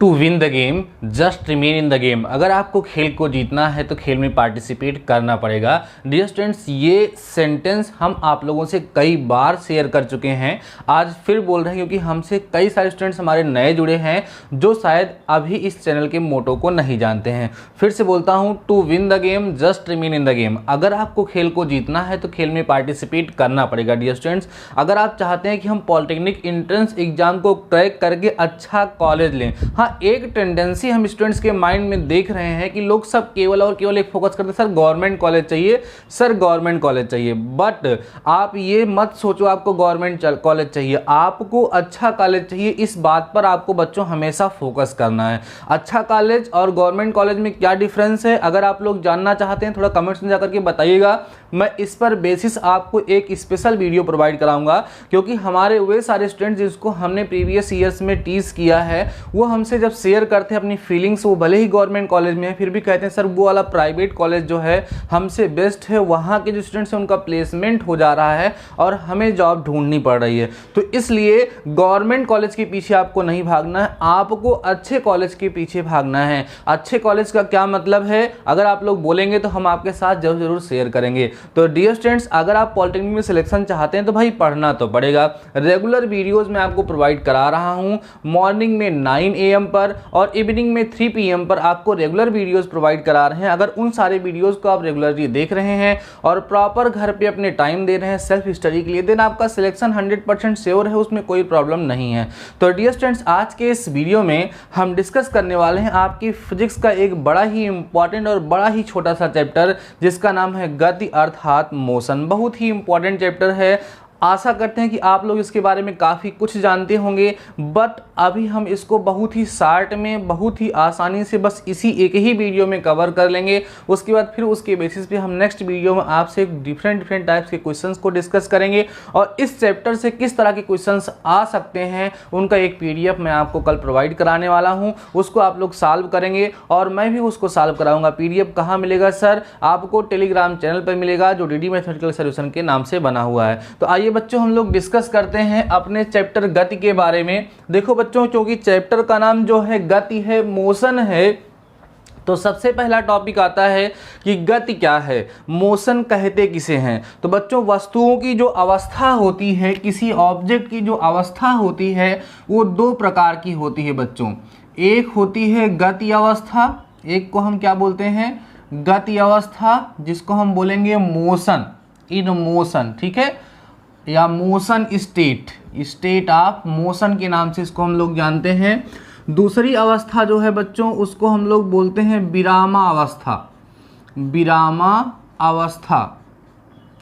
To win the game just remain in the game. अगर आपको खेल को जीतना है तो खेल में पार्टिसिपेट करना पड़ेगा। डियर स्टूडेंट्स, ये सेंटेंस हम आप लोगों से कई बार शेयर कर चुके हैं, आज फिर बोल रहे हैं क्योंकि हमसे कई सारे स्टूडेंट्स हमारे नए जुड़े हैं जो शायद अभी इस चैनल के मोटो को नहीं जानते हैं। फिर से बोलता हूँ, to win the game just remain in the game. अगर आपको खेल को जीतना है तो खेल में पार्टिसिपेट करना पड़ेगा। डियर स्टूडेंट्स, अगर आप चाहते हैं कि हम पॉलिटेक्निक एंट्रेंस एग्जाम को क्रैक करके अच्छा कॉलेज लें, हाँ, एक टेंडेंसी हम स्टूडेंट्स के माइंड में देख रहे हैं कि लोग सब केवल और केवल एक फोकस करते हैं, सर गवर्नमेंट कॉलेज चाहिए, सर गवर्नमेंट कॉलेज चाहिए। बट आप ये मत सोचो आपको गवर्नमेंट कॉलेज चाहिए, आपको अच्छा कॉलेज चाहिए। इस बात पर आपको बच्चों हमेशा फोकस करना है। अच्छा कॉलेज और गवर्नमेंट कॉलेज में क्या डिफरेंस है, अगर आप लोग जानना चाहते हैं थोड़ा कमेंट्स में जाकर के बताइएगा। मैं इस पर बेसिस आपको एक स्पेशल वीडियो प्रोवाइड कराऊंगा, क्योंकि हमारे वे सारे स्टूडेंट्स जिसको हमने प्रीवियस ईयर्स में टीज किया है वो हमसे जब शेयर करते हैं अपनी फीलिंग्स, वो भले ही गवर्नमेंट कॉलेज में है फिर भी कहते हैं सर वो वाला प्राइवेट कॉलेज जो है हमसे बेस्ट है, वहाँ के जो स्टूडेंट्स हैं उनका प्लेसमेंट हो जा रहा है और हमें जॉब ढूंढनी पड़ रही है। तो इसलिए गवर्नमेंट कॉलेज के पीछे आपको नहीं भागना है, आपको अच्छे कॉलेज के पीछे भागना है। अच्छे कॉलेज का क्या मतलब है, अगर आप लोग बोलेंगे तो हम आपके साथ जरूर शेयर करेंगे। तो डियर स्टूडेंट्स, अगर आप पॉलिटेक्निक में सिलेक्शन चाहते हैं तो भाई पढ़ना तो पड़ेगा। रेगुलर वीडियोस मैं आपको प्रोवाइड करा रहा हूं, मॉर्निंग में 9 AM पर और इवनिंग में 3 PM पर आपको रेगुलर वीडियोस प्रोवाइड करा रहे हैं। अगर उन सारे वीडियोस को आप रेगुलरली देख रहे हैं और प्रॉपर घर पे अपने टाइम दे रहे हैं सेल्फ स्टडी के लिए, देन आपका सिलेक्शन 100% श्योर है, उसमें कोई प्रॉब्लम नहीं है। तो डियर स्टूडेंट्स, आज के इस वीडियो में हम डिस्कस करने वाले हैं आपकी फिजिक्स का एक बड़ा ही इंपॉर्टेंट और बड़ा ही छोटा सा चैप्टर जिसका नाम है गति अर्थात मोशन। बहुत ही इंपॉर्टेंट चैप्टर है। आशा करते हैं कि आप लोग इसके बारे में काफ़ी कुछ जानते होंगे, बट अभी हम इसको बहुत ही शार्ट में बहुत ही आसानी से बस इसी एक ही वीडियो में कवर कर लेंगे। उसके बाद फिर उसके बेसिस पे हम नेक्स्ट वीडियो में आपसे डिफरेंट टाइप्स के क्वेश्चंस को डिस्कस करेंगे और इस चैप्टर से किस तरह के क्वेश्चंस आ सकते हैं उनका एक PDF मैं आपको कल प्रोवाइड कराने वाला हूँ। उसको आप लोग सॉल्व करेंगे और मैं भी उसको सॉल्व कराऊंगा। PDF कहाँ मिलेगा सर? आपको टेलीग्राम चैनल पर मिलेगा जो DD मैथमेटिकल सॉल्यूशन के नाम से बना हुआ है। तो आइए बच्चों हम लोग डिस्कस करते हैं अपने चैप्टर गति के बारे में। देखो बच्चों, क्योंकि चैप्टर का नाम जो है गति है, मोशन है, तो सबसे पहला टॉपिक आता है कि गति क्या है, मोशन कहते किसे हैं। तो बच्चों, वस्तुओं की जो अवस्था होती है, किसी ऑब्जेक्ट की जो अवस्था होती है वो दो प्रकार की होती है बच्चों। एक होती है गति अवस्था, एक को हम क्या बोलते हैं, गति अवस्था, जिसको हम बोलेंगे मोशन, इन मोशन, ठीक है, या मोशन स्टेट ऑफ मोशन के नाम से इसको हम लोग जानते हैं। दूसरी अवस्था जो है बच्चों उसको हम लोग बोलते हैं विरामा अवस्था, विरामा अवस्था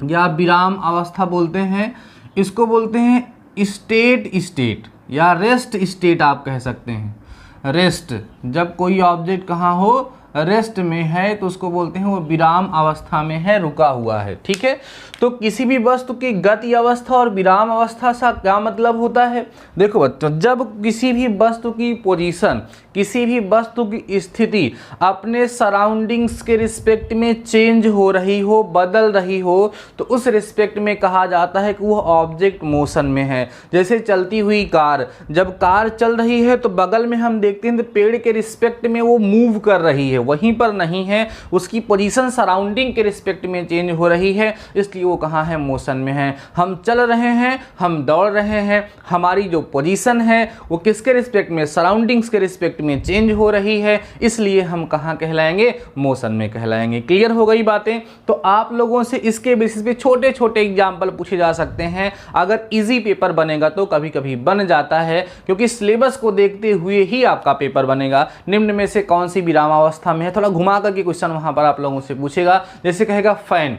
या विराम अवस्था बोलते हैं। इसको बोलते हैं स्टेट या रेस्ट स्टेट, आप कह सकते हैं। रेस्ट, जब कोई ऑब्जेक्ट कहाँ हो, रेस्ट में है, तो उसको बोलते हैं वो विराम अवस्था में है, रुका हुआ है, ठीक है। तो किसी भी वस्तु की गति अवस्था और विराम अवस्था से क्या मतलब होता है? देखो बच्चों, जब किसी भी वस्तु की पोजीशन, किसी भी वस्तु की स्थिति अपने सराउंडिंग्स के रिस्पेक्ट में चेंज हो रही हो, बदल रही हो, तो उस रिस्पेक्ट में कहा जाता है कि वो ऑब्जेक्ट मोशन में है। जैसे चलती हुई कार, जब कार चल रही है तो बगल में हम देखते हैं तो पेड़ के रिस्पेक्ट में वो मूव कर रही है, वहीं पर नहीं है, उसकी पोजीशन सराउंडिंग के रिस्पेक्ट में चेंज हो रही है, इसलिए वो कहाँ है, मोशन में है। हम चल रहे हैं, हम दौड़ रहे हैं, हमारी जो पोजीशन है वो किसके रिस्पेक्ट में, सराउंडिंग्स के रिस्पेक्ट में चेंज हो रही है, इसलिए हम कहाँ कहलाएंगे, मोशन में कहलाएंगे। क्लियर हो गई बातें? तो आप लोगों से इसके बेसिस पे छोटे छोटे एग्जाम्पल पूछे जा सकते हैं। अगर इजी पेपर बनेगा तो कभी कभी बन जाता है, क्योंकि सिलेबस को देखते हुए ही आपका पेपर बनेगा। निम्न में से कौन सी विरामावस्था में है, थोड़ा घुमा करके क्वेश्चन वहां पर आप लोगों से पूछेगा। जैसे कहेगा फैन,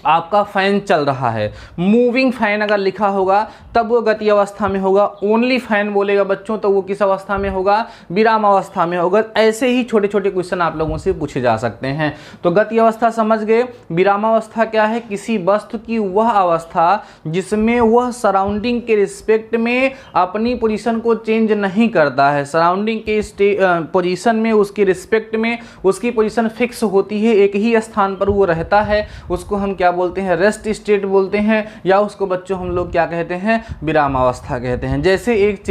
आपका फैन चल रहा है, मूविंग फैन अगर लिखा होगा तब वो गति अवस्था में होगा। ओनली फैन बोलेगा बच्चों तो वो किस अवस्था में होगा, विराम अवस्था में होगा। ऐसे ही छोटे छोटे क्वेश्चन आप लोगों से पूछे जा सकते हैं। तो गति अवस्था समझ गए। विराम अवस्था क्या है, किसी वस्तु की वह अवस्था जिसमें वह सराउंडिंग के रिस्पेक्ट में अपनी पोजीशन को चेंज नहीं करता है, सराउंडिंग के पोजीशन में, उसके रिस्पेक्ट में उसकी पोजीशन फिक्स होती है, एक ही स्थान पर वो रहता है, उसको हम क्या बोलते हैं, रेस्ट स्टेट बोलते हैं, या उसको बच्चों हम लोग क्या कहते हैं, विरामावस्था कहते हैं। जैसे एक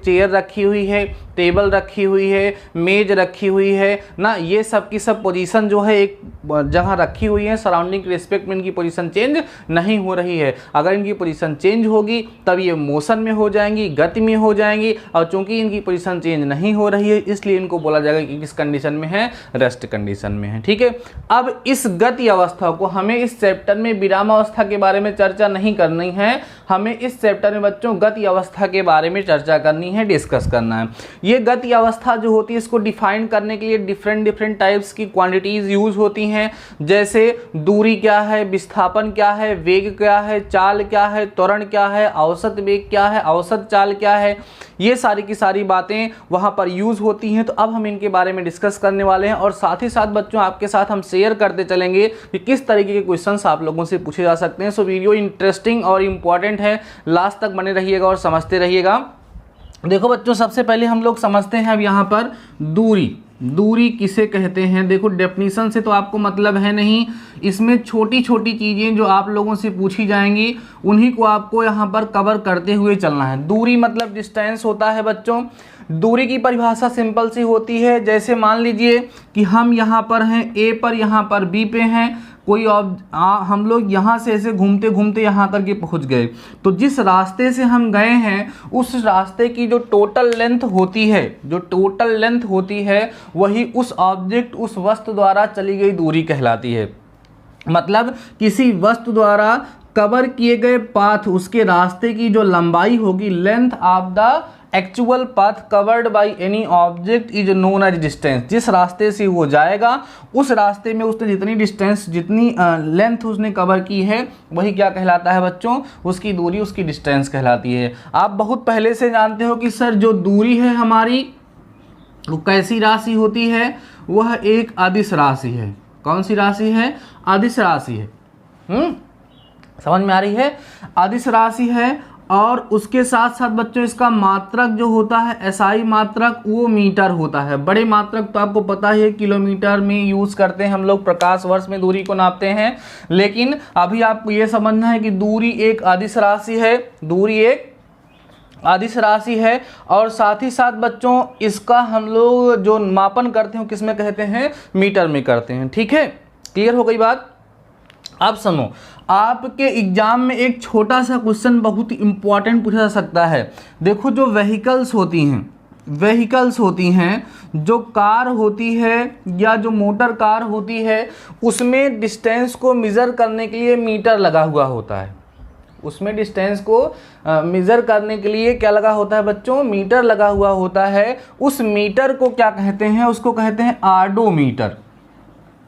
चेयर रखी हुई है, टेबल रखी हुई है, मेज रखी हुई है ना, ये सब की सब पोजीशन जो है एक जगह रखी हुई है, सराउंडिंग के रिस्पेक्ट में इनकी पोजीशन चेंज नहीं हो रही है। अगर इनकी पोजीशन चेंज होगी तब ये मोशन में हो जाएंगी, गति में हो जाएंगी, और चूंकि इनकी पोजीशन चेंज नहीं हो रही है इसलिए इनको बोला जाएगा कि किस कंडीशन में है, रेस्ट कंडीशन में है। ठीक है, अब इस गति अवस्था को हमें इस चैप्टर में विरामावस्था के बारे में चर्चा नहीं करनी है, हमें इस चैप्टर में बच्चों गति अवस्था के बारे में चर्चा करनी है, डिस्कस करना है। ये गति अवस्था जो होती है इसको डिफाइन करने के लिए डिफरेंट टाइप्स की क्वांटिटीज यूज होती हैं, जैसे दूरी क्या है, विस्थापन क्या है, वेग क्या है, चाल क्या है, त्वरण क्या है, औसत वेग क्या है, औसत चाल क्या है, ये सारी की सारी बातें वहां पर यूज होती हैं। तो अब हम इनके बारे में डिस्कस करने वाले हैं, और साथ ही साथ बच्चों आपके साथ हम शेयर करते चलेंगे कि किस तरीके के क्वेश्चंस आप लोगों से पूछे जा सकते हैं। सो वीडियो इंटरेस्टिंग और इम्पॉर्टेंट है, लास्ट तक बने रहिएगा और समझते रहिएगा। देखो बच्चों, सबसे पहले हम लोग समझते हैं अब यहाँ पर दूरी किसे कहते हैं। देखो डेफिनेशन से तो आपको मतलब है नहीं, इसमें छोटी छोटी चीज़ें जो आप लोगों से पूछी जाएंगी उन्हीं को आपको यहाँ पर कवर करते हुए चलना है। दूरी मतलब डिस्टेंस होता है बच्चों। दूरी की परिभाषा सिंपल सी होती है, जैसे मान लीजिए कि हम यहाँ पर हैं ए पर, यहाँ पर बी पे हैं, कोई हम लोग यहाँ से ऐसे घूमते घूमते यहाँ तक के पहुँच गए, तो जिस रास्ते से हम गए हैं उस रास्ते की जो टोटल लेंथ होती है वही उस ऑब्जेक्ट, उस वस्तु द्वारा चली गई दूरी कहलाती है। मतलब किसी वस्तु द्वारा कवर किए गए पाथ, उसके रास्ते की जो लंबाई होगी, length of the actual path covered by any object is known as distance. जिस रास्ते से वो जाएगा उस रास्ते में उसने जितनी डिस्टेंस, जितनी लेंथ उसने कवर की है वही क्या कहलाता है बच्चों, उसकी दूरी, उसकी डिस्टेंस कहलाती है। आप बहुत पहले से जानते हो कि सर जो दूरी है हमारी वो कैसी राशि होती है, वह एक अदिश राशि है। कौन सी राशि है? अदिश राशि है। समझ में आ रही है? अदिश राशि है। और उसके साथ साथ बच्चों इसका मात्रक जो होता है, एसआई मात्रक, वो मीटर होता है। बड़े मात्रक तो आपको पता है किलोमीटर में यूज करते हैं हम लोग, प्रकाश वर्ष में दूरी को नापते हैं, लेकिन अभी आपको ये समझना है कि दूरी एक अदिश राशि है, दूरी एक अदिश राशि है। और साथ ही साथ बच्चों इसका हम लोग जो मापन करते हैं किस में कहते हैं, मीटर में करते हैं। ठीक है, क्लियर हो गई बात? अब सुनो, आपके एग्जाम में एक छोटा सा क्वेश्चन बहुत ही इंपॉर्टेंट पूछा जा सकता है। देखो जो व्हीकल्स होती हैं, जो कार होती है या जो मोटर कार होती है, उसमें डिस्टेंस को मेज़र करने के लिए मीटर लगा हुआ होता है। उसमें डिस्टेंस को मेज़र करने के लिए क्या लगा होता है बच्चों, मीटर लगा हुआ होता है। उस मीटर को क्या कहते हैं, उसको कहते हैं ऑडोमीटर।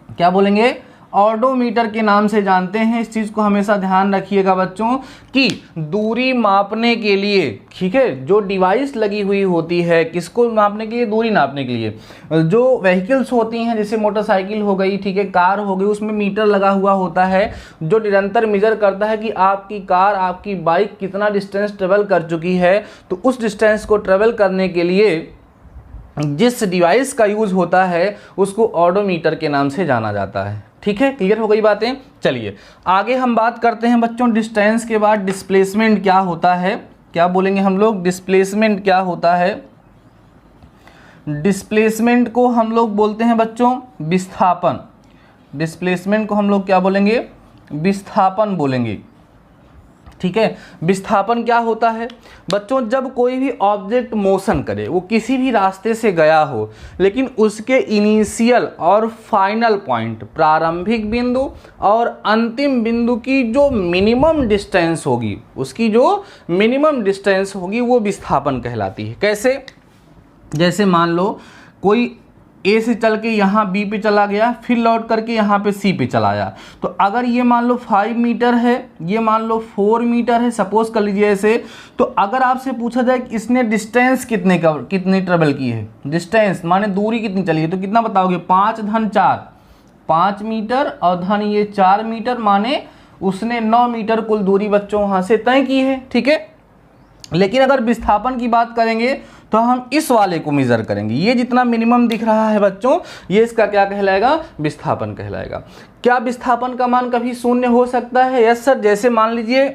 क्या बोलेंगे? ऑडोमीटर के नाम से जानते हैं। इस चीज़ को हमेशा ध्यान रखिएगा बच्चों कि दूरी मापने के लिए, ठीक है, जो डिवाइस लगी हुई होती है किसको मापने के लिए, दूरी नापने के लिए, जो व्हीकल्स होती हैं जैसे मोटरसाइकिल हो गई, ठीक है, कार हो गई, उसमें मीटर लगा हुआ होता है जो निरंतर मेजर करता है कि आपकी कार, आपकी बाइक कितना डिस्टेंस ट्रेवल कर चुकी है। तो उस डिस्टेंस को ट्रेवल करने के लिए जिस डिवाइस का यूज़ होता है उसको ऑडोमीटर के नाम से जाना जाता है। ठीक है, क्लियर हो गई बातें? चलिए आगे हम बात करते हैं बच्चों। डिस्टेंस के बाद डिस्प्लेसमेंट क्या होता है, क्या बोलेंगे हम लोग? डिस्प्लेसमेंट क्या होता है? डिस्प्लेसमेंट को हम लोग बोलते हैं बच्चों विस्थापन। डिस्प्लेसमेंट को हम लोग क्या बोलेंगे? विस्थापन बोलेंगे। ठीक है, विस्थापन क्या होता है बच्चों? जब कोई भी ऑब्जेक्ट मोशन करे, वो किसी भी रास्ते से गया हो, लेकिन उसके इनिशियल और फाइनल पॉइंट, प्रारंभिक बिंदु और अंतिम बिंदु की जो मिनिमम डिस्टेंस होगी, उसकी जो मिनिमम डिस्टेंस होगी वो विस्थापन कहलाती है। कैसे? जैसे मान लो कोई ए से चल के यहाँ बी पे चला गया, फिर लौट करके यहाँ पे सी पे चला आया, तो अगर ये मान लो 5 मीटर है, ये मान लो 4 मीटर है, सपोज कर लीजिए ऐसे, तो अगर आपसे पूछा जाए कि इसने डिस्टेंस कितनी ट्रेवल की है, डिस्टेंस माने दूरी कितनी चली है, तो कितना बताओगे? 5 धन 4, 5 मीटर और धन ये 4 मीटर, माने उसने 9 मीटर कुल दूरी बच्चों वहाँ से तय की है। ठीक है, लेकिन अगर विस्थापन की बात करेंगे तो हम इस वाले को मेजर करेंगे। ये जितना मिनिमम दिख रहा है बच्चों, ये इसका क्या कहलाएगा, विस्थापन कहलाएगा। क्या विस्थापन का मान कभी शून्य हो सकता है? Yes sir. जैसे मान लीजिए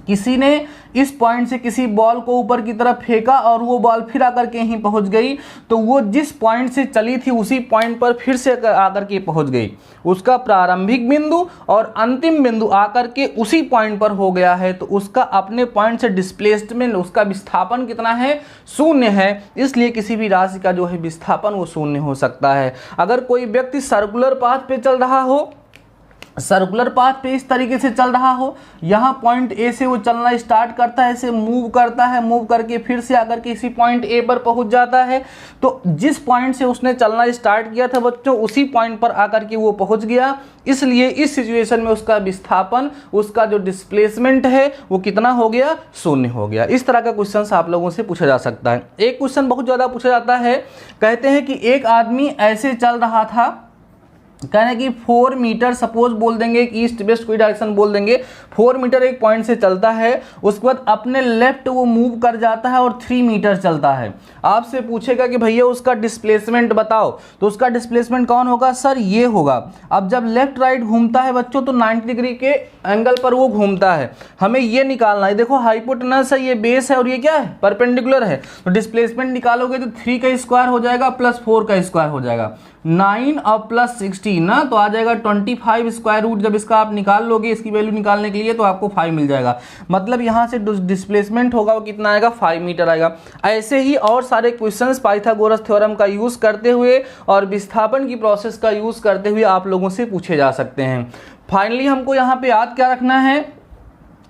किसी ने इस पॉइंट से किसी बॉल को ऊपर की तरफ फेंका और वो बॉल फिर आकर के यहीं पहुंच गई, तो वो जिस पॉइंट से चली थी उसी पॉइंट पर फिर से आकर के पहुंच गई। उसका प्रारंभिक बिंदु और अंतिम बिंदु आकर के उसी पॉइंट पर हो गया है, तो उसका अपने पॉइंट से डिस्प्लेसमेंट, उसका विस्थापन कितना है, शून्य है। इसलिए किसी भी राशि का जो है विस्थापन वो शून्य हो सकता है। अगर कोई व्यक्ति सर्कुलर पाथ पे चल रहा हो, सर्कुलर पाथ पे इस तरीके से चल रहा हो, यहाँ पॉइंट ए से वो चलना स्टार्ट करता है, ऐसे मूव करता है, मूव करके फिर से आकर के इसी पॉइंट ए पर पहुंच जाता है, तो जिस पॉइंट से उसने चलना स्टार्ट किया था बच्चों, उसी पॉइंट पर आकर के वो पहुंच गया। इसलिए इस सिचुएशन में उसका विस्थापन, उसका जो डिस्प्लेसमेंट है वो कितना हो गया, शून्य हो गया। इस तरह का क्वेश्चन आप लोगों से पूछा जा सकता है। एक क्वेश्चन बहुत ज़्यादा पूछा जाता है, कहते हैं कि एक आदमी ऐसे चल रहा था, कहने कि 4 मीटर सपोज बोल देंगे कि ईस्ट वेस्ट कोई डायरेक्शन बोल देंगे, 4 मीटर एक पॉइंट से चलता है, उसके बाद अपने लेफ्ट वो मूव कर जाता है और 3 मीटर चलता है। आपसे पूछेगा कि भैया उसका डिस्प्लेसमेंट बताओ, तो उसका डिस्प्लेसमेंट कौन होगा, सर ये होगा। अब जब लेफ्ट राइट घूमता है बच्चों तो 90 डिग्री के एंगल पर वो घूमता है, हमें ये निकालना है। देखो हाइपोटेनस है, ये बेस है और ये क्या है, परपेंडिकुलर है, तो डिस्प्लेसमेंट निकालोगे तो 3 का स्क्वायर हो जाएगा प्लस 4 का स्क्वायर हो जाएगा, 9 और प्लस 16 ना, तो आ जाएगा 25 स्क्वायर रूट। जब इसका आप निकाल लोगे, इसकी वैल्यू निकालने के लिए, तो आपको 5 मिल जाएगा। मतलब यहाँ से डिस्प्लेसमेंट होगा वो कितना आएगा, 5 मीटर आएगा। ऐसे ही और सारे क्वेश्चंस पाइथागोरस थ्योरम का यूज करते हुए और विस्थापन की प्रोसेस का यूज करते हुए आप लोगों से पूछे जा सकते हैं। फाइनली हमको यहाँ पे याद क्या रखना है,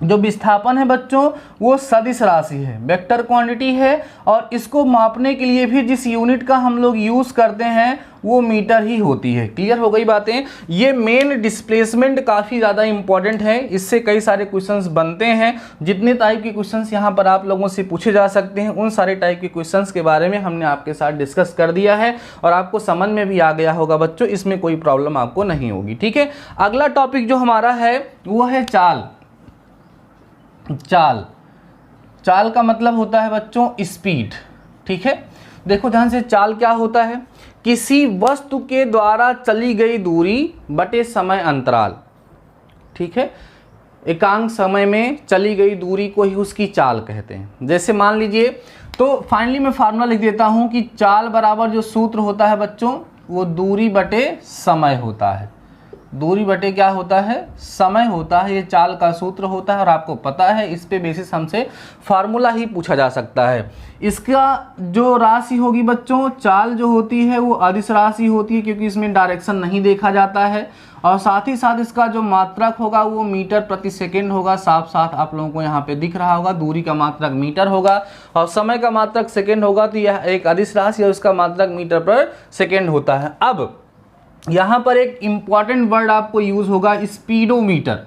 जो विस्थापन है बच्चों वो सदिश राशि है, वेक्टर क्वांटिटी है, और इसको मापने के लिए भी जिस यूनिट का हम लोग यूज़ करते हैं वो मीटर ही होती है। क्लियर हो गई बातें। ये मेन डिस्प्लेसमेंट काफ़ी ज़्यादा इंपॉर्टेंट है, इससे कई सारे क्वेश्चंस बनते हैं। जितने टाइप के क्वेश्चंस यहाँ पर आप लोगों से पूछे जा सकते हैं, उन सारे टाइप के क्वेश्चंस के बारे में हमने आपके साथ डिस्कस कर दिया है और आपको समझ में भी आ गया होगा बच्चों, इसमें कोई प्रॉब्लम आपको नहीं होगी। ठीक है, अगला टॉपिक जो हमारा है वो है चाल। चाल, चाल का मतलब होता है बच्चों स्पीड। ठीक है, देखो ध्यान से, चाल क्या होता है, किसी वस्तु के द्वारा चली गई दूरी बटे समय अंतराल। ठीक है, एकांक समय में चली गई दूरी को ही उसकी चाल कहते हैं। जैसे मान लीजिए, तो फाइनली मैं फार्मूला लिख देता हूं कि चाल बराबर जो सूत्र होता है बच्चों वो दूरी बटे समय होता है। दूरी बटे क्या होता है, समय होता है। ये चाल का सूत्र होता है और आपको पता है, इस पे बेसिस हमसे फार्मूला ही पूछा जा सकता है। इसका जो राशि होगी बच्चों, चाल जो होती है वो अदिश राशि होती है, क्योंकि इसमें डायरेक्शन नहीं देखा जाता है, और साथ ही साथ इसका जो मात्रक होगा वो मीटर प्रति सेकेंड होगा। साफ साथ आप लोगों को यहाँ पे दिख रहा होगा, दूरी का मात्रक मीटर होगा और समय का मात्रक सेकेंड होगा, तो यह एक अदिश राशि है, उसका मात्रक मीटर पर सेकेंड होता है। अब यहाँ पर एक इंपॉर्टेंट वर्ड आपको यूज होगा, स्पीडोमीटर।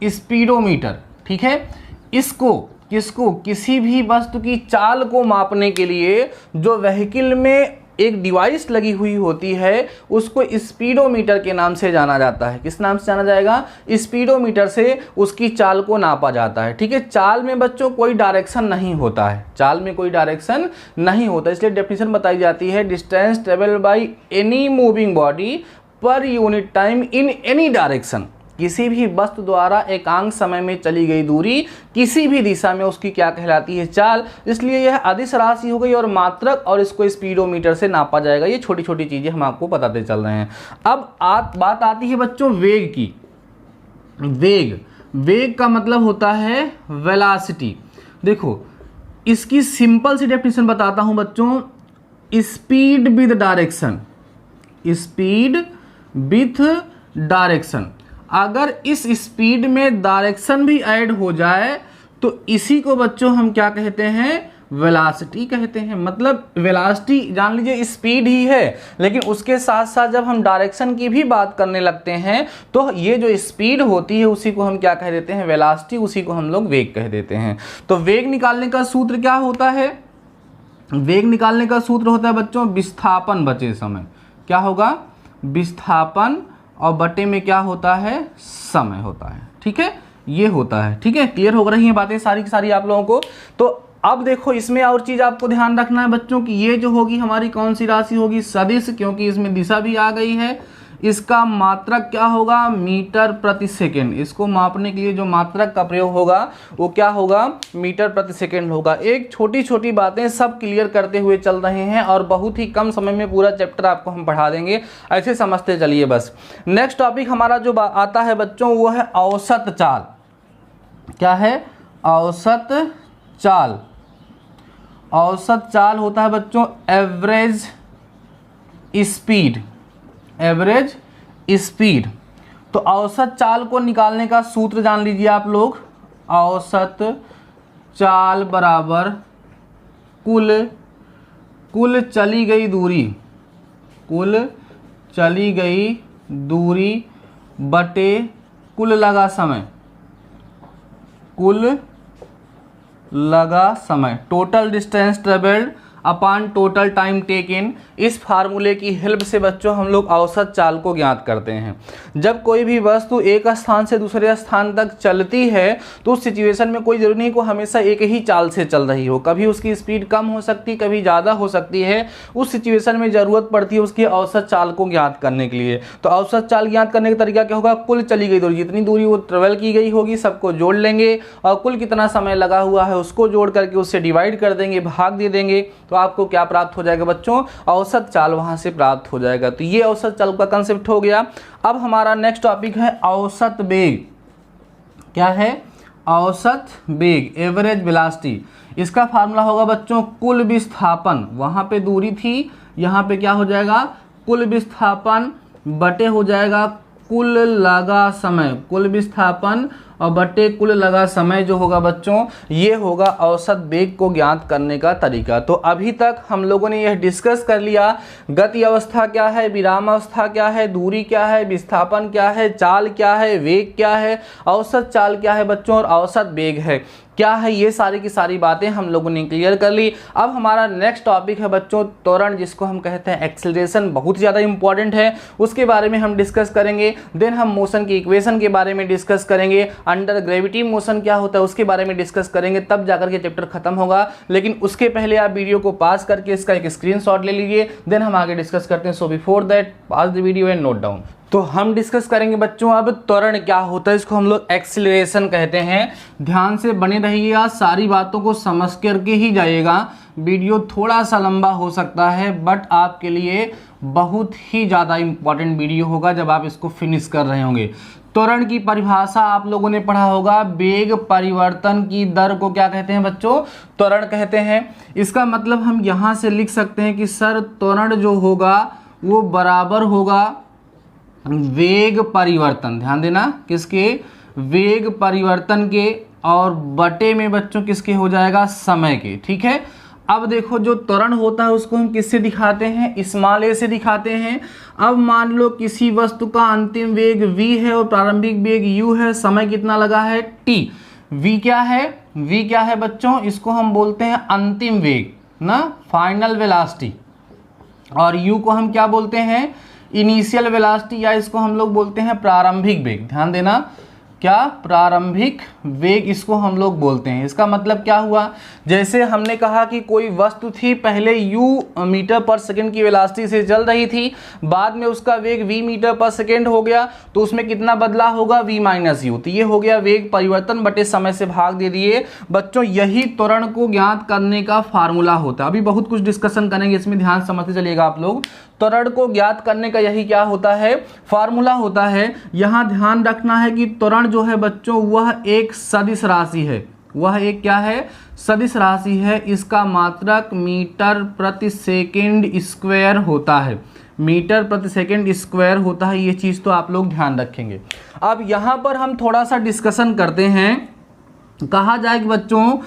स्पीडोमीटर, ठीक है, इसको किसको, किसी भी वस्तु की चाल को मापने के लिए जो व्हीकल में एक डिवाइस लगी हुई होती है उसको स्पीडोमीटर के नाम से जाना जाता है। किस नाम से जाना जाएगा, स्पीडोमीटर से उसकी चाल को नापा जाता है। ठीक है, चाल में बच्चों कोई डायरेक्शन नहीं होता है, चाल में कोई डायरेक्शन नहीं होता, इसलिए डेफिनेशन बताई जाती है, distance travel by any moving body per unit time in any direction. किसी भी वस्तु द्वारा एकांक समय में चली गई दूरी किसी भी दिशा में उसकी क्या कहलाती है, चाल। इसलिए यह अदिश राशि हो गई और मात्रक, और इसको स्पीडोमीटर से नापा जाएगा। ये छोटी छोटी चीजें हम आपको बताते चल रहे हैं। अब बात आती है बच्चों वेग की। वेग का मतलब होता है वेलोसिटी। देखो इसकी सिंपल सी डेफिनेशन बताता हूं बच्चों, speed with direction. Speed with direction, अगर इस स्पीड में डायरेक्शन भी ऐड हो जाए तो इसी को बच्चों हम क्या कहते हैं, वेलोसिटी कहते हैं। मतलब वेलोसिटी जान लीजिए स्पीड ही है, लेकिन उसके साथ साथ जब हम डायरेक्शन की भी बात करने लगते हैं तो ये जो स्पीड होती है उसी को हम क्या कह देते हैं, वेलोसिटी, उसी को हम लोग वेग कह देते हैं। तो वेग निकालने का सूत्र क्या होता है, वेग निकालने का सूत्र होता है बच्चों विस्थापन बचे समय। क्या होगा, विस्थापन और बटे में क्या होता है, समय होता है। ठीक है, ये होता है। ठीक है, क्लियर हो रही हैं बातें सारी की सारी आप लोगों को। तो अब देखो इसमें और चीज आपको ध्यान रखना है बच्चों कि ये जो होगी हमारी कौन सी राशि होगी, सदिश, क्योंकि इसमें दिशा भी आ गई है। इसका मात्रक क्या होगा, मीटर प्रति सेकेंड। इसको मापने के लिए जो मात्रक का प्रयोग होगा वो क्या होगा, मीटर प्रति सेकेंड होगा। एक छोटी छोटी बातें सब क्लियर करते हुए चल रहे हैं और बहुत ही कम समय में पूरा चैप्टर आपको हम पढ़ा देंगे, ऐसे समझते चलिए बस। नेक्स्ट टॉपिक हमारा जो आता है बच्चों वो है औसत चाल। क्या है, औसत चाल। औसत चाल होता है बच्चों एवरेज स्पीड, एवरेज स्पीड। तो औसत चाल को निकालने का सूत्र जान लीजिए आप लोग। औसत चाल बराबर कुल चली गई दूरी, कुल चली गई दूरी बटे कुल लगा समय, कुल लगा समय, total distance travelled upon total time taken. इस फार्मूले की हेल्प से बच्चों हम लोग औसत चाल को ज्ञात करते हैं। जब कोई भी वस्तु एक स्थान से दूसरे स्थान तक चलती है तो उस सिचुएशन में कोई जरूरी नहीं कि हमेशा एक ही चाल से चल रही हो, कभी उसकी स्पीड कम हो सकती, कभी ज़्यादा हो सकती है। उस सिचुएशन में ज़रूरत पड़ती है उसकी औसत चाल को ज्ञात करने के लिए। तो औसत चाल ज्ञात करने का तरीका क्या होगा, कुल चली गई दूरी, जितनी दूरी वो ट्रेवल की गई होगी सबको जोड़ लेंगे और कुल कितना समय लगा हुआ है उसको जोड़ करके उससे डिवाइड कर देंगे, भाग दे देंगे, तो आपको क्या प्राप्त हो जाएगा बच्चों, औसत चाल वहां से प्राप्त हो जाएगा। तो ये औसत चाल का कंसेप्ट हो गया। अब हमारा नेक्स्ट टॉपिक है औसत वेग। क्या है, औसत वेग, एवरेज वेलोसिटी। इसका फार्मूला होगा बच्चों कुल विस्थापन, वहां पे दूरी थी, यहाँ पे क्या हो जाएगा, कुल विस्थापन बटे हो जाएगा कुल लगा समय, कुल विस्थापन और बटे कुल लगा समय जो होगा बच्चों ये होगा औसत वेग को ज्ञात करने का तरीका। तो अभी तक हम लोगों ने यह डिस्कस कर लिया गति अवस्था क्या है, विराम अवस्था क्या है, दूरी क्या है, विस्थापन क्या है, चाल क्या है, वेग क्या है, औसत चाल क्या है बच्चों और औसत वेग है क्या है, ये सारी की सारी बातें हम लोगों ने क्लियर कर ली। अब हमारा नेक्स्ट टॉपिक है बच्चों त्वरण, जिसको हम कहते हैं एक्सेलरेशन, बहुत ज़्यादा इंपॉर्टेंट है, उसके बारे में हम डिस्कस करेंगे। देन हम मोशन की इक्वेशन के बारे में डिस्कस करेंगे, अंडर ग्रेविटी मोशन क्या होता है उसके बारे में डिस्कस करेंगे, तब जाकर के चैप्टर खत्म होगा। लेकिन उसके पहले आप वीडियो को पास करके इसका एक स्क्रीनशॉट ले लीजिए, देन हम आगे डिस्कस करते हैं। So before that pass the video and note down. तो हम डिस्कस करेंगे बच्चों अब त्वरण क्या होता है, इसको हम लोग एक्सीलरेशन कहते हैं। ध्यान से बने रहिएगा, सारी बातों को समझ करके ही जाइएगा। वीडियो थोड़ा सा लंबा हो सकता है बट आपके लिए बहुत ही ज़्यादा इंपॉर्टेंट वीडियो होगा जब आप इसको फिनिश कर रहे होंगे। त्वरण की परिभाषा आप लोगों ने पढ़ा होगा, वेग परिवर्तन की दर को क्या कहते हैं बच्चों, त्वरण कहते हैं। इसका मतलब हम यहाँ से लिख सकते हैं कि सर त्वरण जो होगा वो बराबर होगा वेग परिवर्तन, ध्यान देना किसके, वेग परिवर्तन के, और बटे में बच्चों किसके हो जाएगा, समय के। ठीक है, अब देखो जो त्वरण होता है उसको हम किससे दिखाते हैं, स्मॉल ए से दिखाते हैं। अब मान लो किसी वस्तु का अंतिम वेग v है और प्रारंभिक वेग u है, समय कितना लगा है t। v क्या है, v क्या है बच्चों, इसको हम बोलते हैं अंतिम वेग ना, फाइनल वेलोसिटी, और u को हम क्या बोलते हैं, इनिशियल वेलोसिटी, या इसको हम लोग बोलते हैं प्रारंभिक वेग। ध्यान देना, क्या, प्रारंभिक वेग इसको हम लोग बोलते हैं। इसका मतलब क्या हुआ, जैसे हमने कहा कि कोई वस्तु थी पहले u मीटर पर सेकंड की वेलोसिटी से चल रही थी, बाद में उसका वेग v मीटर पर सेकंड हो गया, तो उसमें कितना बदला होगा, v माइनस यू। तो ये हो गया वेग परिवर्तन बटे समय से भाग दे दिए बच्चों। यही त्वरण को ज्ञात करने का फार्मूला होता है। अभी बहुत कुछ डिस्कशन करेंगे, इसमें ध्यान समझते चलिएगा आप लोग। त्वरण को ज्ञात करने का यही क्या होता है, फार्मूला होता है। यहाँ ध्यान रखना है कि त्वरण जो है बच्चों वह एक सदिश राशि है, वह एक क्या है, सदिश राशि है। इसका मात्रक मीटर प्रति सेकंड स्क्वायर होता है, मीटर प्रति सेकंड स्क्वायर होता है। ये चीज़ तो आप लोग ध्यान रखेंगे। अब यहाँ पर हम थोड़ा सा डिस्कशन करते हैं। कहा जाए कि बच्चों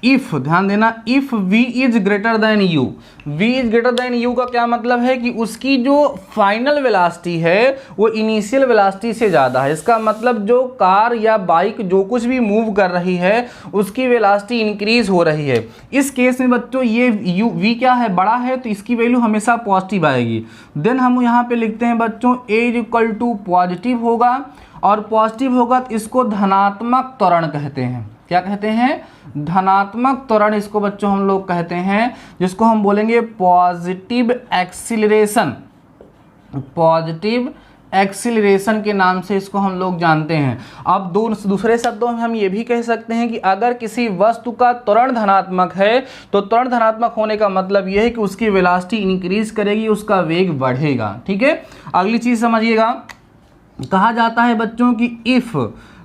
इफ, ध्यान देना, if v is greater than u, v is greater than u का क्या मतलब है कि उसकी जो फाइनल वेलोसिटी है वो इनिशियल वेलोसिटी से ज़्यादा है। इसका मतलब जो कार या बाइक जो कुछ भी मूव कर रही है उसकी वेलोसिटी इंक्रीज हो रही है। इस केस में बच्चों ये v क्या है, बड़ा है, तो इसकी वैल्यू हमेशा पॉजिटिव आएगी। देन हम यहाँ पे लिखते हैं बच्चों a is equal to positive होगा, और पॉजिटिव होगा तो इसको धनात्मक त्वरण कहते हैं। क्या कहते हैं, धनात्मक त्वरण इसको बच्चों हम लोग कहते हैं, जिसको हम बोलेंगे पॉजिटिव एक्सीलरेशन, पॉजिटिव एक्सीलरेशन के नाम से इसको हम लोग जानते हैं। अब दूसरे शब्दों में हम ये भी कह सकते हैं कि अगर किसी वस्तु का त्वरण धनात्मक है तो त्वरण धनात्मक होने का मतलब यह है कि उसकी वेलोसिटी इंक्रीज करेगी, उसका वेग बढ़ेगा। ठीक है, अगली चीज समझिएगा, कहा जाता है बच्चों कि if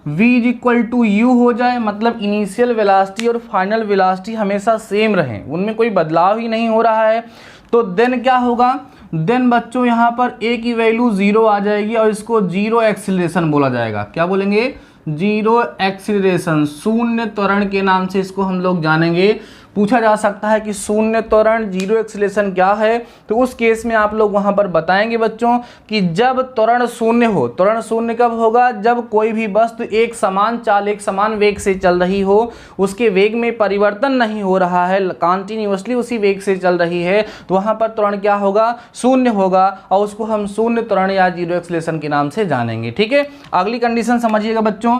v equal to u हो जाए, मतलब इनिशियल वेलोसिटी और फाइनल वेलोसिटी हमेशा सेम रहे, उनमें कोई बदलाव ही नहीं हो रहा है, तो देन क्या होगा, देन बच्चों यहाँ पर a की वैल्यू 0 आ जाएगी और इसको जीरो एक्सीलरेशन बोला जाएगा। क्या बोलेंगे, जीरो एक्सीलरेशन, शून्य त्वरण के नाम से इसको हम लोग जानेंगे। पूछा जा सकता है कि शून्य त्वरण जीरो एक्सीलरेशन क्या है, तो उस केस में आप लोग वहां पर बताएंगे बच्चों कि जब त्वरण शून्य हो, त्वरण शून्य कब होगा, जब कोई भी वस्तु एक समान चाल, एक समान वेग से चल रही हो, उसके वेग में परिवर्तन नहीं हो रहा है, कंटिन्यूअसली उसी वेग से चल रही है, तो वहां पर त्वरण क्या होगा, शून्य होगा, और उसको हम शून्य त्वरण या जीरो एक्सीलरेशन के नाम से जानेंगे। ठीक है, अगली कंडीशन समझिएगा बच्चों,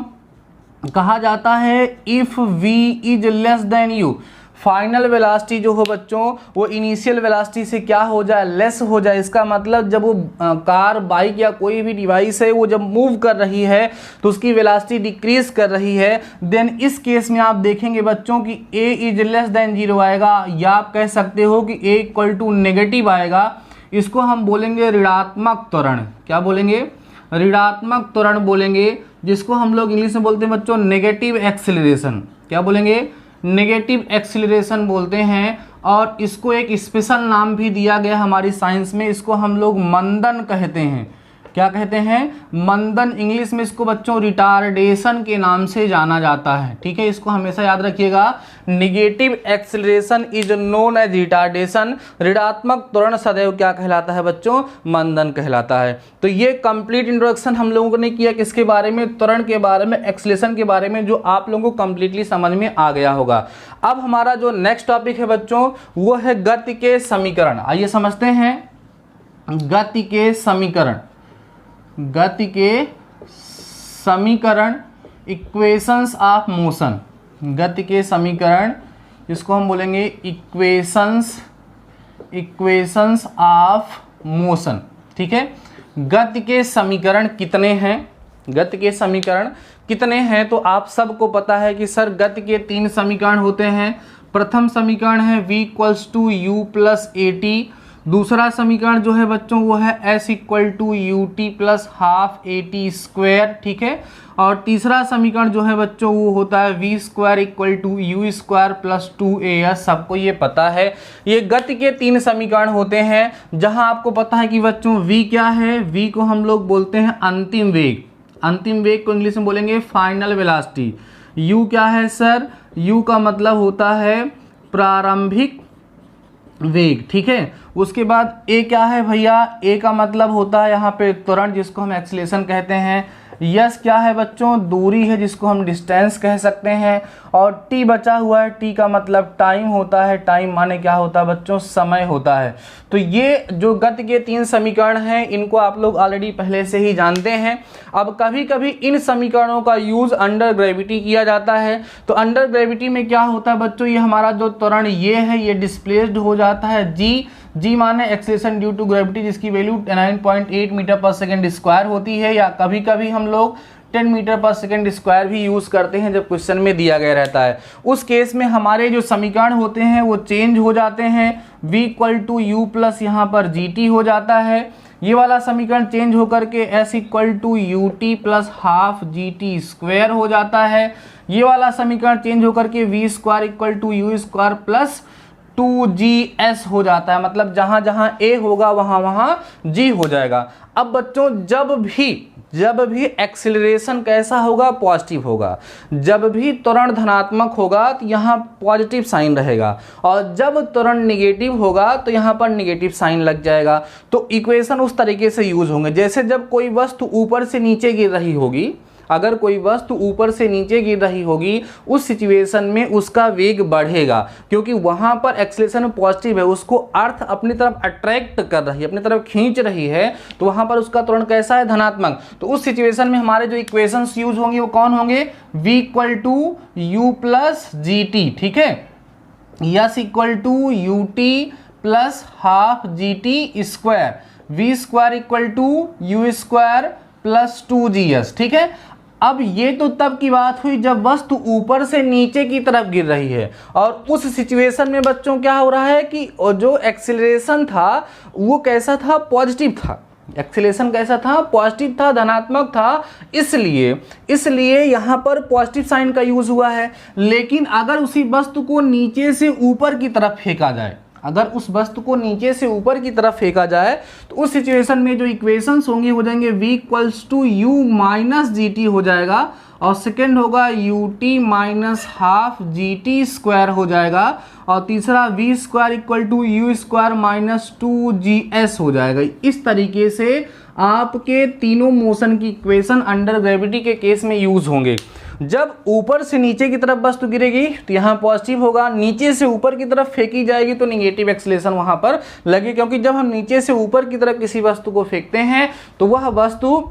कहा जाता है if v is less than you, final velocity जो हो बच्चों वो इनिशियल वेलोसिटी से क्या हो जाए, लेस हो जाए। इसका मतलब जब वो कार, बाइक या कोई भी डिवाइस है वो जब मूव कर रही है तो उसकी वेलोसिटी डिक्रीज कर रही है, देन इस केस में आप देखेंगे बच्चों कि a इज लेस देन 0 आएगा, या आप कह सकते हो कि a इक्वल टू नेगेटिव आएगा। इसको हम बोलेंगे ऋणात्मक त्वरण। क्या बोलेंगे, ऋणात्मक त्वरण बोलेंगे, जिसको हम लोग इंग्लिश में बोलते हैं बच्चों नेगेटिव एक्सीलरेशन। क्या बोलेंगे, नेगेटिव एक्सीलरेशन बोलते हैं, और इसको एक स्पेशल नाम भी दिया गया हमारी साइंस में, इसको हम लोग मंदन कहते हैं। क्या कहते हैं, मंदन। इंग्लिश में इसको बच्चों रिटार्डेशन के नाम से जाना जाता है। ठीक है, इसको हमेशा याद रखिएगा, negative acceleration is known as retardation. ऋणात्मक त्वरण सदैव क्या कहलाता है बच्चों, मंदन कहलाता है। तो ये कंप्लीट इंट्रोडक्शन हम लोगों ने किया किसके बारे में, त्वरण के बारे में, एक्सीलरेशन के बारे में, जो आप लोगों को कंप्लीटली समझ में आ गया होगा। अब हमारा जो नेक्स्ट टॉपिक है बच्चों वो है गति के समीकरण। आइए समझते हैं गति के समीकरण। गति के समीकरण, इक्वेशंस ऑफ मोशन। गति के समीकरण, जिसको हम बोलेंगे इक्वेशंस ऑफ मोशन। ठीक है, गति के समीकरण कितने हैं, गति के समीकरण कितने हैं, तो आप सबको पता है कि सर गति के 3 समीकरण होते हैं। प्रथम समीकरण है v equals to u plus a t. दूसरा समीकरण जो है बच्चों वो है s equal to u t plus half a t square. ठीक है, और तीसरा समीकरण जो है बच्चों वो होता है v square equal to u square plus 2as। सबको ये पता है, ये गति के 3 समीकरण होते हैं, जहां आपको पता है कि बच्चों v क्या है, v को हम लोग बोलते हैं अंतिम वेग। अंतिम वेग को इंग्लिश में बोलेंगे फाइनल वेलोसिटी। u क्या है सर, u का मतलब होता है प्रारंभिक वेग। ठीक है, उसके बाद a क्या है भैया, a का मतलब होता है यहाँ पे त्वरण, जिसको हम एक्सीलरेशन कहते हैं। यस क्या है बच्चों, दूरी है, जिसको हम डिस्टेंस कह सकते हैं। और टी बचा हुआ है, टी का मतलब टाइम होता है। टाइम माने क्या होता है बच्चों, समय होता है। तो ये जो गति के 3 समीकरण हैं इनको आप लोग ऑलरेडी पहले से ही जानते हैं। अब कभी कभी इन समीकरणों का यूज अंडर ग्रेविटी किया जाता है। तो अंडर ग्रेविटी में क्या होता है बच्चों, ये हमारा जो त्वरण ये है ये डिस्प्लेस्ड हो जाता है। जी माने एक्सीलरेशन ड्यू टू ग्रेविटी, जिसकी वैल्यू 9.8 मीटर पर सेकेंड स्क्वायर होती है, या कभी कभी हम लोग 10 मीटर पर सेकेंड स्क्वायर भी यूज करते हैं जब क्वेश्चन में दिया गया रहता है। उस केस में हमारे जो समीकरण होते हैं वो चेंज हो जाते हैं। v equal to u plus यहाँ पर जी टी हो जाता है। ये वाला समीकरण चेंज होकर के s equal to u t plus half g t square हो जाता है। ये वाला समीकरण चेंज होकर के v square equal to u square plus 2gs हो जाता है। मतलब जहां जहां a होगा वहां वहां g हो जाएगा। अब बच्चों जब भी एक्सीलरेशन कैसा होगा, पॉजिटिव होगा। जब भी त्वरण धनात्मक होगा तो यहाँ पॉजिटिव साइन रहेगा, और जब त्वरण निगेटिव होगा तो यहाँ पर निगेटिव साइन लग जाएगा। तो इक्वेशन उस तरीके से यूज होंगे, जैसे जब कोई वस्तु ऊपर से नीचे गिर रही होगी, अगर कोई वस्तु ऊपर से नीचे गिर रही होगी उस सिचुएशन में उसका वेग बढ़ेगा, क्योंकि वहां पर एक्सेलरेशन पॉजिटिव है, उसको अर्थ अपनी तरफ अट्रैक्ट कर रही है, अपनी तरफ खींच रही है, तो वहां पर उसका त्वरण कैसा है, धनात्मक। तो उस सिचुएशन में हमारे जो इक्वेशंस यूज होंगे वो कौन होंगे, v = u + gt, ठीक है, s = ut + ½ gt², v² = u² + 2gs, ठीक है। अब ये तो तब की बात हुई जब वस्तु ऊपर से नीचे की तरफ गिर रही है, और उस सिचुएशन में बच्चों क्या हो रहा है कि जो एक्सीलरेशन था वो कैसा था, पॉजिटिव था। एक्सीलरेशन कैसा था, पॉजिटिव था, धनात्मक था, इसलिए यहाँ पर पॉजिटिव साइन का यूज हुआ है। लेकिन अगर उसी वस्तु को नीचे से ऊपर की तरफ फेंका जाए, अगर उस वस्तु को नीचे से ऊपर की तरफ फेंका जाए तो उस सिचुएशन में जो इक्वेशंस होंगे हो जाएंगे v = u - gt हो जाएगा, और सेकेंड होगा ut - ½ gt² हो जाएगा, और तीसरा v² = u² - 2gs हो जाएगा। इस तरीके से आपके तीनों मोशन की इक्वेशन अंडर ग्रेविटी के केस में यूज होंगे। जब ऊपर से नीचे की तरफ वस्तु गिरेगी तो यहाँ पॉजिटिव होगा, नीचे से ऊपर की तरफ फेंकी जाएगी तो निगेटिव एक्सीलरेशन वहां पर लगे, क्योंकि जब हम नीचे से ऊपर की तरफ किसी वस्तु को फेंकते हैं तो वह वस्तु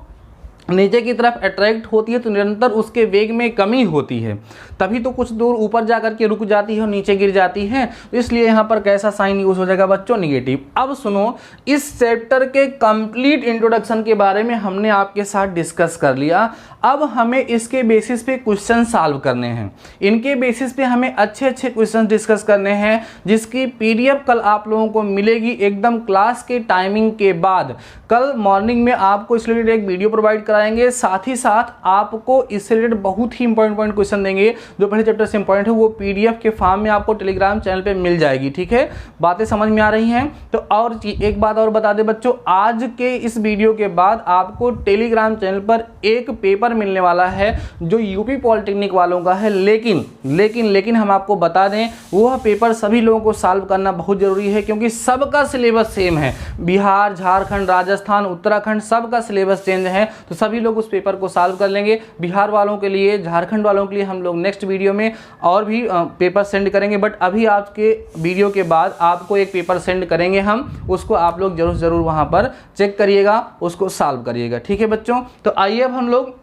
नीचे की तरफ अट्रैक्ट होती है, तो निरंतर उसके वेग में कमी होती है, तभी तो कुछ दूर ऊपर जाकर के रुक जाती है और नीचे गिर जाती है। तो इसलिए यहाँ पर कैसा साइन यूज हो जाएगा बच्चों, निगेटिव। अब सुनो, इस चैप्टर के कंप्लीट इंट्रोडक्शन के बारे में हमने आपके साथ डिस्कस कर लिया। अब हमें इसके बेसिस पे क्वेश्चन सॉल्व करने हैं, इनके बेसिस पे हमें अच्छे अच्छे क्वेश्चन डिस्कस करने हैं, जिसकी पीडीएफ कल आप लोगों को मिलेगी एकदम क्लास के टाइमिंग के बाद। कल मॉर्निंग में आपको इससे रिलेटेड एक वीडियो प्रोवाइड कराएंगे, साथ ही साथ आपको इससे रिलेटेड बहुत ही इंपॉर्टेंट क्वेश्चन देंगे जो पहले चैप्टर से इंपॉर्टेंट है, वो पीडीएफ के फॉर्म में आपको टेलीग्राम चैनल पे मिल जाएगी, ठीक है। बातें समझ में आ रही हैं? तो और एक बात और बता दें बच्चों, आज के इस वीडियो के बाद आपको टेलीग्राम चैनल पर एक पेपर मिलने वाला है जो यूपी पॉलिटेक्निक वालों का है, लेकिन हम आपको बता दें वह पेपर सभी लोगों को सॉल्व करना बहुत जरूरी है, क्योंकि सबका सिलेबस सेम है। बिहार, झारखंड, राजस्थान, उत्तराखंड सबका सिलेबस चेंज है, तो सभी लोग उस पेपर को सॉल्व कर लेंगे। बिहार वालों के लिए, झारखंड वालों के लिए हम लोग नेक्स्ट वीडियो में और भी पेपर सेंड करेंगे, बट अभी आपके वीडियो के बाद आपको एक पेपर सेंड करेंगे हम, उसको आप लोग जरूर वहां पर चेक करिएगा, उसको सॉल्व करिएगा, ठीक है बच्चों। तो आइए अब हम लोग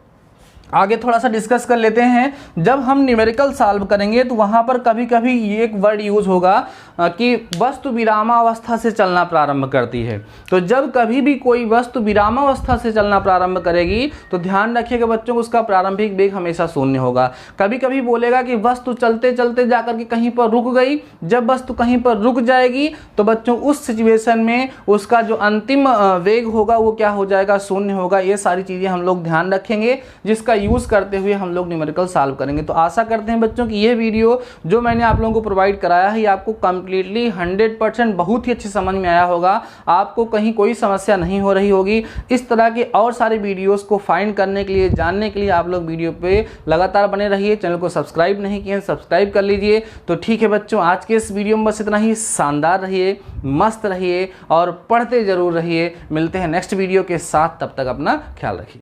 आगे थोड़ा सा डिस्कस कर लेते हैं। जब हम न्यूमेरिकल सॉल्व करेंगे तो वहाँ पर कभी कभी ये एक वर्ड यूज होगा कि वस्तु विरामावस्था से चलना प्रारंभ करती है। तो जब कभी भी कोई वस्तु विरामावस्था से चलना प्रारंभ करेगी तो ध्यान रखिएगा बच्चों, उसका प्रारंभिक वेग हमेशा शून्य होगा। कभी कभी बोलेगा कि वस्तु चलते चलते जाकर के कहीं पर रुक गई, जब वस्तु कहीं पर रुक जाएगी तो बच्चों उस सिचुएशन में उसका जो अंतिम वेग होगा वो क्या हो जाएगा, शून्य होगा। ये सारी चीज़ें हम लोग ध्यान रखेंगे, जिसका यूज करते हुए हम लोग न्यूमेरिकल सॉल्व करेंगे। तो आशा करते हैं बच्चों कि ये वीडियो जो मैंने आप लोगों को प्रोवाइड कराया है ये आपको कंप्लीटली 100% बहुत ही अच्छी समझ में आया होगा, आपको कहीं कोई समस्या नहीं हो रही होगी। इस तरह के और सारे वीडियोस को फाइंड करने के लिए, जानने के लिए आप लोग वीडियो पे लगातार बने रहिए। चैनल को सब्सक्राइब नहीं किए सब्सक्राइब कर लीजिए। तो ठीक है बच्चों, आज के इस वीडियो में बस इतना ही। शानदार रहिए, मस्त रहिए और पढ़ते जरूर रहिए। मिलते हैं नेक्स्ट वीडियो के साथ, तब तक अपना ख्याल रखिए।